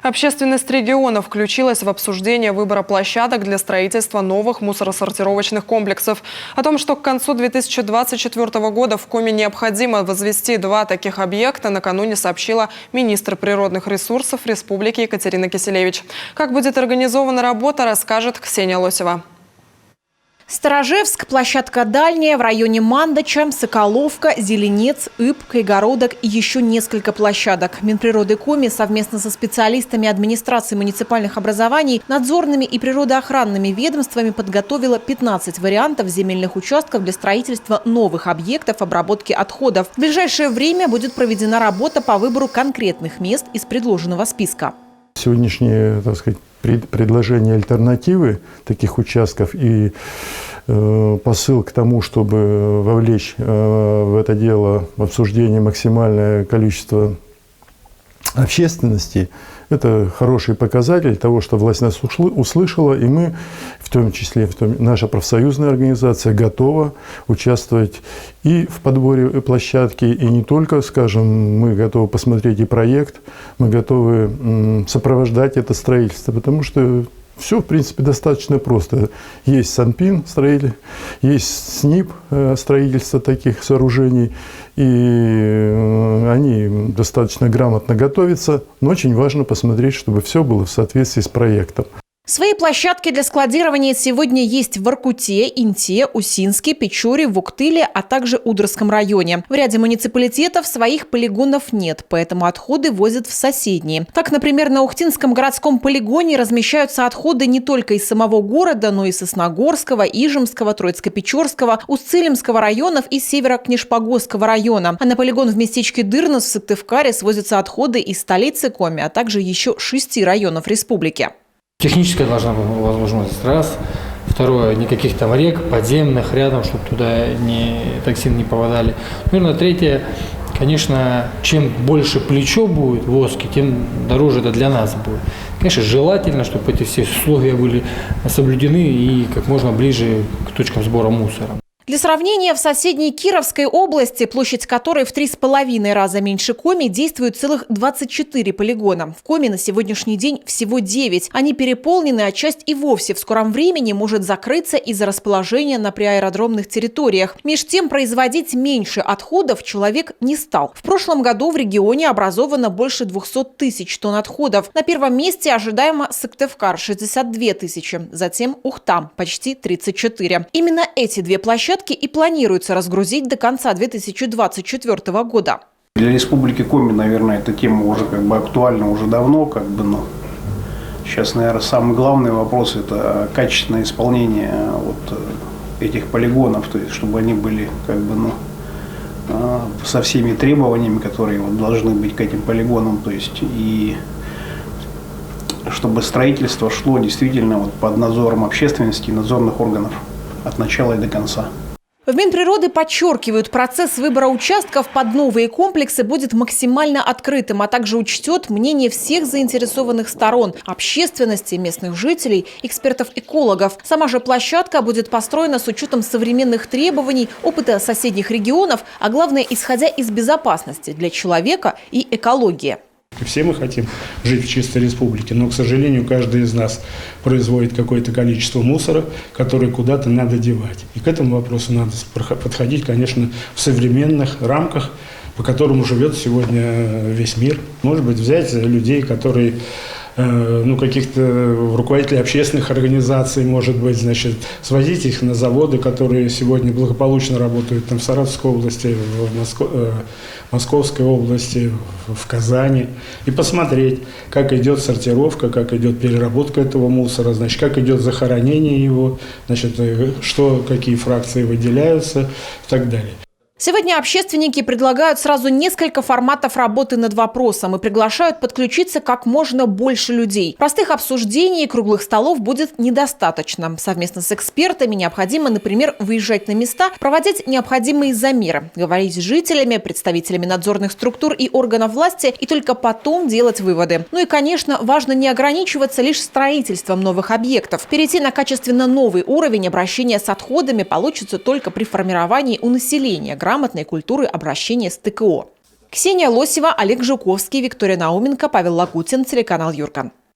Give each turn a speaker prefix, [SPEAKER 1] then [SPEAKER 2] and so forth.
[SPEAKER 1] Общественность региона включилась в обсуждение выбора площадок для строительства новых мусоросортировочных комплексов. О том, что к концу 2024 года в Коми необходимо возвести 2 таких объекта, накануне сообщила министр природных ресурсов Республики Екатерина Киселевич. Как будет организована работа, расскажет Ксения Лосева.
[SPEAKER 2] Сторожевск, площадка Дальняя, в районе Мандача, Соколовка, Зеленец, Иб, Кайгородок и еще несколько площадок. Минприроды Коми совместно со специалистами администрации муниципальных образований, надзорными и природоохранными ведомствами подготовила 15 вариантов земельных участков для строительства новых объектов обработки отходов. В ближайшее время будет проведена работа по выбору конкретных мест из предложенного списка.
[SPEAKER 3] Сегодняшние, так сказать, предложения альтернативы таких участков и посыл к тому, чтобы вовлечь в это дело в обсуждение максимальное количество общественности, это хороший показатель того, что власть нас услышала, и мы, в том числе наша профсоюзная организация, готова участвовать и в подборе площадки, и не только, скажем, мы готовы посмотреть и проект, мы готовы сопровождать это строительство, потому что все, в принципе, достаточно просто. Есть Санпин, строитель, есть СНИП, строительство таких сооружений, и они достаточно грамотно готовятся, но очень важно посмотреть, чтобы все было в соответствии с проектом.
[SPEAKER 2] Свои площадки для складирования сегодня есть в Воркуте, Инте, Усинске, Печоре, Вуктыле, а также Удырском районе. В ряде муниципалитетов своих полигонов нет, поэтому отходы возят в соседние. Так, например, на Ухтинском городском полигоне размещаются отходы не только из самого города, но и Сосногорского, Ижемского, Троицко-Печорского, Устцилимского районов и Северо-Книшпогосского района. А на полигон в местечке Дырнос в Сыктывкаре свозятся отходы из столицы Коми, а также еще 6 районов республики.
[SPEAKER 4] Техническая должна быть возможность, раз. Второе, никаких там рек, подземных рядом, чтобы туда токсины не попадали. Наверное, третье, конечно, чем больше плечо будет воски, тем дороже это для нас будет. Конечно, желательно, чтобы эти все условия были соблюдены и как можно ближе к точкам сбора мусора.
[SPEAKER 2] Для сравнения, в соседней Кировской области, площадь которой в 3,5 раза меньше Коми, действуют целых 24 полигона. В Коми на сегодняшний день всего 9. Они переполнены, а часть и вовсе в скором времени может закрыться из-за расположения на приаэродромных территориях. Меж тем, производить меньше отходов человек не стал. В прошлом году в регионе образовано больше 200 тысяч тонн отходов. На первом месте ожидаемо Сыктывкар – 62 тысячи, затем Ухта – почти 34. Именно эти 2 площадки и планируется разгрузить до конца 2024 года.
[SPEAKER 5] Для Республики Коми, наверное, эта тема уже актуальна уже давно, но сейчас, наверное, самый главный вопрос – это качественное исполнение этих полигонов, то есть чтобы они были со всеми требованиями, которые должны быть к этим полигонам, то есть и чтобы строительство шло действительно под надзором общественности и надзорных органов от начала и до конца.
[SPEAKER 2] В Минприроды подчеркивают, процесс выбора участков под новые комплексы будет максимально открытым, а также учтет мнение всех заинтересованных сторон – общественности, местных жителей, экспертов-экологов. Сама же площадка будет построена с учетом современных требований, опыта соседних регионов, а главное – исходя из безопасности для человека и экологии.
[SPEAKER 6] Все мы хотим жить в чистой республике, но, к сожалению, каждый из нас производит какое-то количество мусора, которое куда-то надо девать. И к этому вопросу надо подходить, конечно, в современных рамках, по которому живет сегодня весь мир. Может быть, взять людей, которые каких-то руководителей общественных организаций, может быть, свозить их на заводы, которые сегодня благополучно работают в Саратовской области, в Московской области, в Казани, и посмотреть, как идет сортировка, как идет переработка этого мусора, как идет захоронение его, какие фракции выделяются и так далее.
[SPEAKER 2] Сегодня общественники предлагают сразу несколько форматов работы над вопросом и приглашают подключиться как можно больше людей. Простых обсуждений и круглых столов будет недостаточно. Совместно с экспертами необходимо, например, выезжать на места, проводить необходимые замеры, говорить с жителями, представителями надзорных структур и органов власти и только потом делать выводы. Ну и, конечно, важно не ограничиваться лишь строительством новых объектов. Перейти на качественно новый уровень обращения с отходами получится только при формировании у населения грамотной культуры обращения с ТКО. Ксения Лосева, Олег Жуковский, Виктория Науменко, Павел Лакутин, телеканал Юрка.